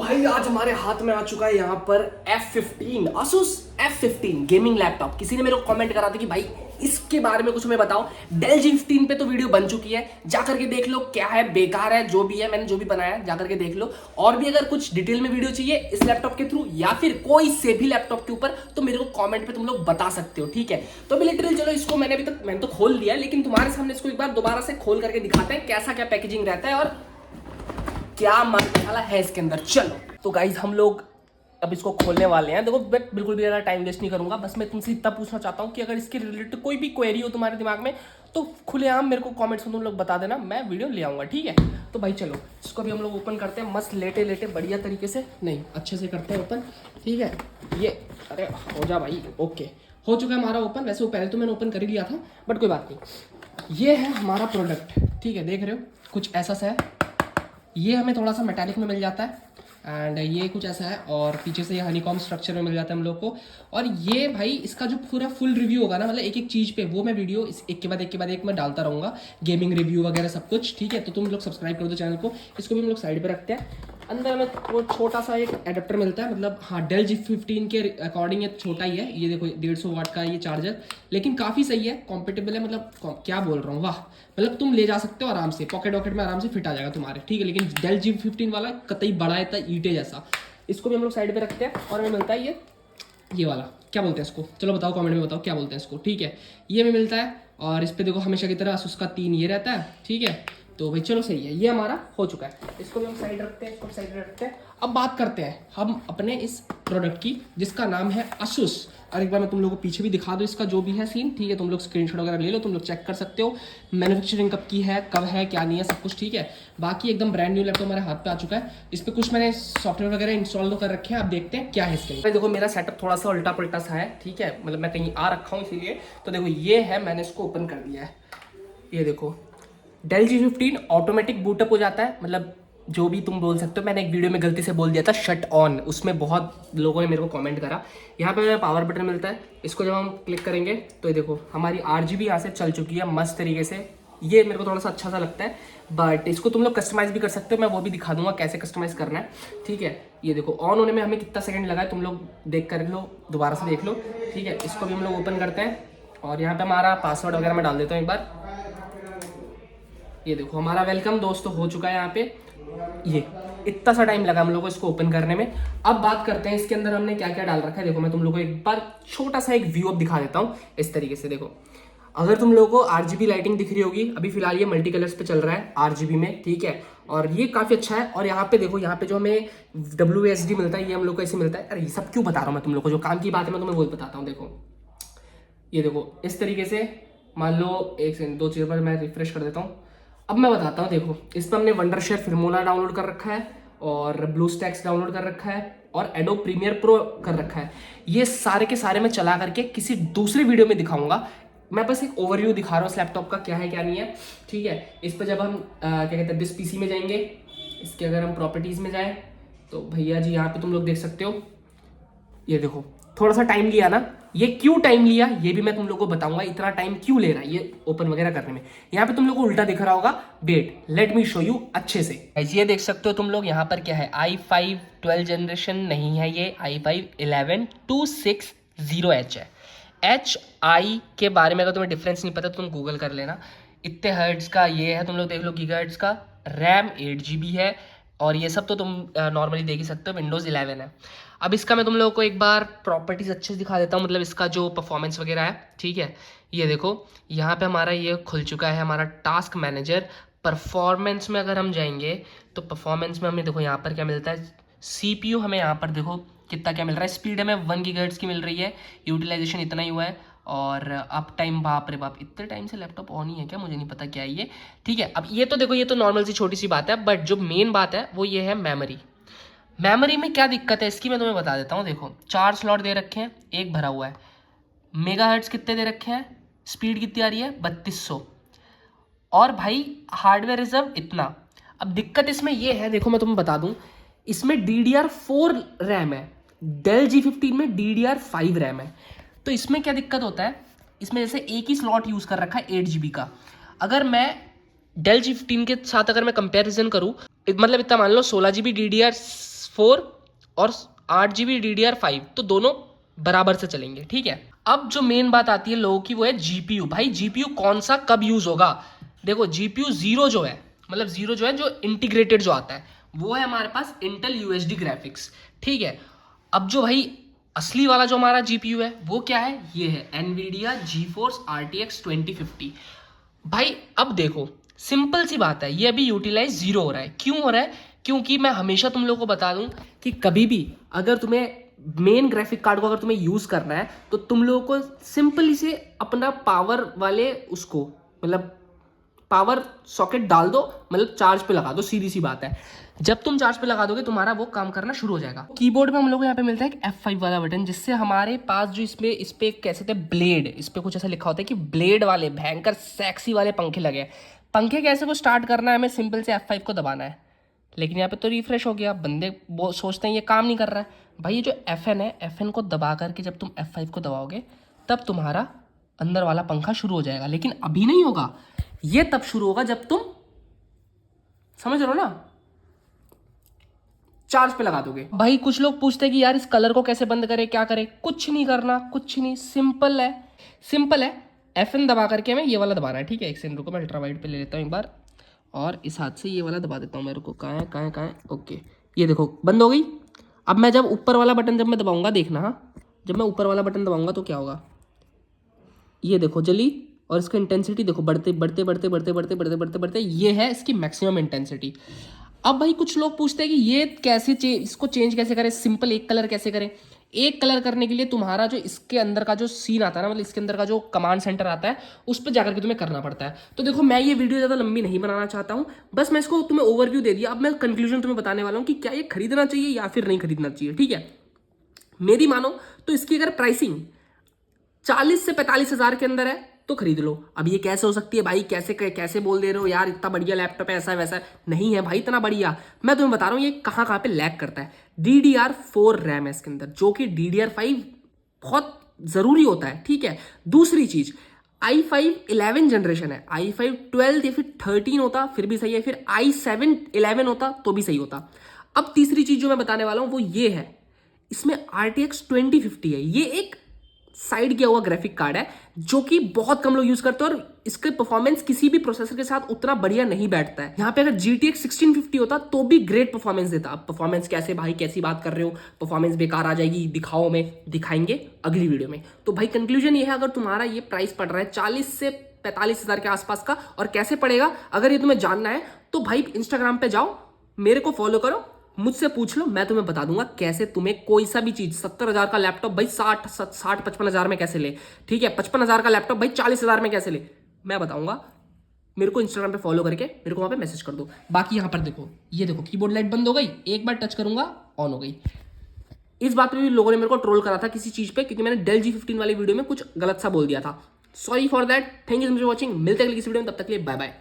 भाई आज हमारे हाथ में आ चुका है यहाँ पर F15 Asus F15 gaming laptop. किसी ने मेरे को कमेंट करा था कि भाई इसके बारे में कुछ हमें बताओ। डेल G15 पे तो वीडियो बन चुकी है, जाकर के देख लो क्या है, बेकार है जो भी है, मैंने जो भी बनाया है जाकर के देख लो। और भी अगर कुछ डिटेल में वीडियो चाहिए इस लैपटॉप के थ्रू या फिर कोई से भी लैपटॉप के ऊपर तो मेरे को कमेंट पे तुम लोग बता सकते हो, ठीक है। तो अभी लिटरली चलो इसको मैंने तो खोल लिया, लेकिन तुम्हारे सामने इसको एक बार दोबारा से खोल करके दिखाते हैं कैसा क्या पैकेजिंग रहता है और क्या मसाला है इसके अंदर। चलो तो गाइज हम लोग अब इसको खोलने वाले हैं। देखो मैं बिल्कुल भी ज़्यादा टाइम वेस्ट नहीं करूंगा, बस मैं तुमसे इतना पूछना चाहता हूँ कि अगर इसके रिलेटेड कोई भी क्वेरी हो तुम्हारे दिमाग में तो खुलेआम मेरे को कमेंट्स में तुम लोग बता देना, मैं वीडियो ले आऊँगा, ठीक है। तो भाई चलो इसको भी हम लोग ओपन करते हैं, मस्त लेटे लेटे बढ़िया तरीके से, नहीं अच्छे से करते हैं ओपन, ठीक है। ये अरे हो जा भाई, ओके हो चुका है हमारा ओपन। वैसे वो पहले तो मैंने ओपन कर ही लिया था बट कोई बात नहीं। ये है हमारा प्रोडक्ट, ठीक है, देख रहे हो कुछ ऐसा सा है। ये हमें थोड़ा सा मेटालिक में मिल जाता है एंड ये कुछ ऐसा है, और पीछे से ये हनीकॉम स्ट्रक्चर में मिल जाता है हम लोग को। और ये भाई इसका जो पूरा फुल रिव्यू होगा ना, मतलब एक एक चीज़ पे वो मैं वीडियो इस एक के बाद एक मैं डालता रहूँगा, गेमिंग रिव्यू वगैरह सब कुछ, ठीक है। तो तुम लोग सब्सक्राइब कर दो चैनल को। इसको भी हम लोग साइड पर रखते हैं। अंदर में वो छोटा सा एक एडेप्टर मिलता है, मतलब हाँ डेल G15 के अकॉर्डिंग ये छोटा ही है। ये देखो 150 वाट का ये चार्जर, लेकिन काफ़ी सही है, कॉम्पेटेबल है, मतलब क्या बोल रहा हूँ, वाह। मतलब तुम ले जा सकते हो आराम से, पॉकेट वॉकेट में आराम से फिट आ जाएगा तुम्हारे, ठीक है। लेकिन डेल G15 वाला कतई बड़ा है, इतना ईटे जैसा। इसको भी हम लोग साइड पे रखते हैं। और हमें मिलता है ये वाला, क्या बोलते हैं इसको, चलो बताओ कमेंट में बताओ क्या बोलते हैं इसको, ठीक है। ये हमें मिलता है और इस पर देखो हमेशा की तरह Asus का 3 ये रहता है, ठीक है। तो भाई चलो सही है, ये हमारा हो चुका है। इसको भी हम साइड रखते हैं, इसको साइड रखते हैं। अब बात करते हैं हम अपने इस प्रोडक्ट की जिसका नाम है Asus। और एक बार मैं तुम लोगों को पीछे भी दिखा दूँ इसका जो भी है सीन, ठीक है। तुम लोग स्क्रीनशॉट वगैरह ले लो, तुम लोग चेक कर सकते हो मैन्युफैक्चरिंग कब की है, कब है, क्या नहीं है, सब कुछ, ठीक है। बाकी एकदम ब्रांड न्यू लैपटॉप हमारे हाथ पे आ चुका है। इस पर कुछ मैंने सॉफ्टवेयर वगैरह इंस्टॉल तो कर रखे हैं, आप देखते हैं क्या है इसके अंदर। देखो मेरा सेटअप थोड़ा सा उल्टा पुल्टा सा है, ठीक है, मतलब मैं कहीं आ रखा हूँ इसीलिए। तो देखो ये है, मैंने इसको ओपन कर दिया है, ये देखो डेल G15 ऑटोमेटिक बूटअप हो जाता है, मतलब जो भी तुम बोल सकते हो। मैंने एक वीडियो में गलती से बोल दिया था शट ऑन, उसमें बहुत लोगों ने मेरे को कमेंट करा। यहाँ पे हमें पावर बटन मिलता है, इसको जब हम क्लिक करेंगे तो ये देखो हमारी RGB यहाँ से चल चुकी है मस्त तरीके से। ये मेरे को थोड़ा सा अच्छा सा लगता है, बट इसको तुम लोग कस्टमाइज़ भी कर सकते हो, मैं वो भी दिखा दूंगा कैसे कस्टमाइज़ करना है, ठीक है। ये देखो ऑन होने में हमें कितना सेकंड लगा है, तुम लोग देख कर लो, दोबारा से देख लो, ठीक है। इसको भी हम लोग ओपन करते हैं और यहाँ पे हमारा पासवर्ड वगैरह मैं डाल देता हूँ एक बार। ये देखो हमारा वेलकम दोस्तों हो चुका है यहाँ पे। ये इतना सा टाइम लगा हम लोग को इसको ओपन करने में। अब बात करते हैं इसके अंदर हमने क्या क्या डाल रखा है। देखो मैं तुम लोग को एक बार छोटा सा एक व्यू अब दिखा देता हूँ इस तरीके से। देखो अगर तुम लोगों को RGB लाइटिंग दिख रही होगी, अभी फिलहाल ये मल्टी कलर्स पे चल रहा है RGB में, ठीक है। और ये काफ़ी अच्छा है। और यहाँ पे देखो, यहाँ पे जो हमें WSD मिलता है ये हम लोग को ऐसे मिलता है। अरे ये सब क्यों बता रहा हूँ मैं तुम लोग को, जो काम की बात है मैं तुम्हें वो बताता हूँ। देखो ये देखो इस तरीके से, मान लो एक सेकंड, 2 चीज़ पर मैं रिफ्रेश कर देता हूँ। अब मैं बताता हूँ, देखो इस पर हमने वंडरशेयर फिल्मोला डाउनलोड कर रखा है और ब्लूस्टैक्स डाउनलोड कर रखा है और एडोब प्रीमियर प्रो कर रखा है। ये सारे के सारे मैं चला करके किसी दूसरे वीडियो में दिखाऊंगा। मैं बस एक ओवरव्यू दिखा रहा हूँ इस लैपटॉप का क्या है क्या नहीं है, ठीक है। इस पर जब हम क्या कहते हैं दिस PC में जाएंगे, इसके अगर हम प्रॉपर्टीज़ में जाएँ तो भैया जी यहाँ पर तुम लोग देख सकते हो। ये देखो थोड़ा सा टाइम लिया ना, ये क्यों टाइम लिया ये भी मैं तुम लोग को बताऊंगा, इतना टाइम क्यों ले रहा है ये ओपन वगैरह करने में। यहाँ पे तुम लोग को उल्टा दिख रहा होगा, wait let me show you अच्छे से। ये देख सकते हो तुम लोग यहाँ पर क्या है, i5 12 जनरेशन नहीं है, ये i5 11 2600H है। HI के बारे में अगर तुम्हें डिफरेंस नहीं पता तो तुम गूगल कर लेना। इतने हर्ट्ज का ये है, तुम लोग देख लो गीगाहर्ट्ज का, रैम 8GB है। और ये सब तो तुम नॉर्मली देख ही सकते हो, विंडोज़ 11 है। अब इसका मैं तुम लोगों को एक बार प्रॉपर्टीज़ अच्छे से दिखा देता हूँ, मतलब इसका जो परफॉर्मेंस वगैरह है, ठीक है। ये देखो यहाँ पे हमारा ये खुल चुका है हमारा टास्क मैनेजर। परफॉर्मेंस में अगर हम जाएंगे तो परफॉर्मेंस में हमें देखो यहाँ पर क्या मिलता है, CPU हमें यहाँ पर देखो कितना क्या मिल रहा है। स्पीड हमें 1 GHz की मिल रही है, यूटिलाइजेशन इतना ही हुआ है। और अप टाइम, बाप रे बाप, इतने टाइम से लैपटॉप ऑन ही है क्या, मुझे नहीं पता क्या है ये, ठीक है। अब ये तो देखो ये तो नॉर्मल सी छोटी सी बात है, बट जो मेन बात है वो ये है मेमोरी। मेमोरी में क्या दिक्कत है इसकी मैं तुम्हें बता देता हूँ। देखो 4 स्लॉट दे रखे हैं, एक भरा हुआ है। मेगाहर्ट्ज कितने दे रखे हैं, स्पीड कितनी आ रही है 3200, और भाई हार्डवेयर रिजर्व इतना। अब दिक्कत इसमें ये है, देखो मैं तुम्हें बता दूं, इसमें DDR4 रैम है, डेल G15 में DDR5 रैम है। तो इसमें क्या दिक्कत होता है, इसमें जैसे एक ही स्लॉट यूज़ कर रखा है 8GB का। अगर मैं डेल G15 के साथ अगर मैं कंपैरिजन करूं, मतलब इतना मान लो 16GB 4 और 8 GB DDR5, तो दोनों बराबर से चलेंगे, ठीक है। अब जो मेन बात आती है लोगों की वो है जीपीयू। भाई जीपीयू कौन सा कब यूज होगा? देखो जीपीयू जीरो जो है, मतलब जीरो जो है जो इंटीग्रेटेड जो आता है वो है हमारे पास इंटेल यूएसडी ग्राफिक्स, ठीक है। अब जो भाई असली वाला जो हमारा जीपीयू है वो क्या है? ये है एनवीडिया जीफोर्स RTX 2050। भाई अब देखो सिंपल सी बात है, ये अभी यूटिलाइज जीरो हो रहा है। क्यों हो रहा है? क्योंकि मैं हमेशा तुम लोगों को बता दूं कि कभी भी अगर तुम्हें मेन ग्राफिक कार्ड को अगर तुम्हें यूज करना है तो तुम लोगों को सिंपली से अपना पावर वाले उसको मतलब पावर सॉकेट डाल दो, मतलब चार्ज पे लगा दो, सीधी सी बात है। जब तुम चार्ज पे लगा दोगे तुम्हारा वो काम करना शुरू हो जाएगा। कीबोर्ड में हम लोग को यहाँ पे मिलता है एक F5 वाला बटन, जिससे हमारे पास जो इस पे कैसे थे ब्लेड, इस पे कुछ ऐसा लिखा होता है कि ब्लेड वाले भयंकर सेक्सी वाले पंखे लगे हैं। पंखे कैसे को स्टार्ट करना है, हमें सिंपल से F5 को दबाना है। लेकिन यहाँ पे तो रिफ्रेश हो गया, बंदे वो सोचते हैं ये काम नहीं कर रहा है। भाई ये जो FN है, FN को दबा करके जब तुम F5 को दबाओगे तब तुम्हारा अंदर वाला पंखा शुरू हो जाएगा। लेकिन अभी नहीं होगा, ये तब शुरू होगा जब तुम, समझ रहे हो ना, चार्ज पे लगा दोगे। भाई कुछ लोग पूछते हैं कि यार इस कलर को कैसे बंद करें, क्या करें? कुछ नहीं करना, कुछ नहीं, सिंपल है, सिंपल है। FN दबा करके हमें ये वाला दबाना है, ठीक है। एक सेकंड रुको, मैं अल्ट्रा वाइड पे ले लेता हूँ एक बार, और इस हाथ से ये वाला दबा देता हूँ। मेरे को कहाँ है, ओके, ये देखो बंद हो गई। अब मैं जब ऊपर वाला बटन जब मैं दबाऊंगा, देखना, हाँ, जब मैं ऊपर वाला बटन दबाऊंगा तो क्या होगा, ये देखो जली, और इसका इंटेंसिटी देखो बढ़ते बढ़ते बढ़ते बढ़ते बढ़ते बढ़ते बढ़ते बढ़ते, ये है इसकी मैक्सिमम इंटेंसिटी। अब भाई कुछ लोग पूछते हैं कि ये कैसे इसको चेंज कैसे करें, सिंपल एक कलर कैसे करें? एक कलर करने के लिए तुम्हारा जो इसके अंदर का जो सीन आता है ना, मतलब इसके अंदर का जो कमांड सेंटर आता है, उस पर जाकर के तुम्हें करना पड़ता है। तो देखो मैं ये वीडियो ज़्यादा लंबी नहीं बनाना चाहता हूँ, बस मैं इसको तुम्हें ओवरव्यू दे दिया। अब मैं कंक्लूजन तुम्हें बताने वाला हूँ कि क्या ये खरीदना चाहिए या फिर नहीं खरीदना चाहिए, ठीक है। मेरी मानो तो इसकी अगर प्राइसिंग 40 से 45 हज़ार के अंदर है तो खरीद लो। अब ये कैसे हो सकती है भाई, कैसे कैसे बोल दे रहे हो यार इतना बढ़िया लैपटॉप है, ऐसा वैसा? नहीं है भाई इतना बढ़िया। मैं तुम्हें बता रहा हूँ ये कहाँ पे लैग करता है। DDR4 रैम है इसके अंदर, जो कि DDR5 बहुत ज़रूरी होता है, ठीक है। दूसरी चीज़, i5 11 जनरेशन है, i5 12 या फिर 13 होता फिर भी सही है, फिर i7 11 होता तो भी सही होता। अब तीसरी चीज़ जो मैं बताने वाला हूँ वो ये है, इसमें RTX 2050 है। ये एक साइड किया हुआ ग्राफिक कार्ड है जो कि बहुत कम लोग यूज करते हैं, और इसके परफॉर्मेंस किसी भी प्रोसेसर के साथ उतना बढ़िया नहीं बैठता है। यहाँ पे अगर GTX 1650 होता तो भी ग्रेट परफॉर्मेंस देता। अब परफॉर्मेंस कैसे भाई, कैसी बात कर रहे हो, परफॉर्मेंस बेकार आ जाएगी, दिखाओ, में दिखाएंगे अगली वीडियो में। तो भाई कंक्लूजन ये है, अगर तुम्हारा ये प्राइस पड़ रहा है 40 से 45 हज़ार के आसपास का, और कैसे पड़ेगा अगर ये तुम्हें जानना है तो भाई इंस्टाग्राम पे जाओ, मेरे को फॉलो करो, मुझसे पूछ लो, मैं तुम्हें बता दूंगा कैसे तुम्हें कोई सा भी चीज 70 हज़ार का लैपटॉप भाई 55 हज़ार में कैसे ले, ठीक है। 55 हज़ार का लैपटॉप भाई 40 हज़ार में कैसे ले, मैं बताऊंगा। मेरे को इंस्टाग्राम पे फॉलो करके मेरे को वहां पे मैसेज कर दो। बाकी यहाँ पर देखो, ये देखो कीबोर्ड लाइट बंद हो गई, एक बार टच करूंगा ऑन हो गई। इस बात पे भी लोगों ने मेरे को ट्रोल करा था किसी चीज पे, क्योंकि मैंने डेल G15 वाली वीडियो में कुछ गलत सा बोल दिया था। Sorry for that, thank you so much for watching. मिलते हैं अगली किसी वीडियो में, तब तक के लिए बाय बाय।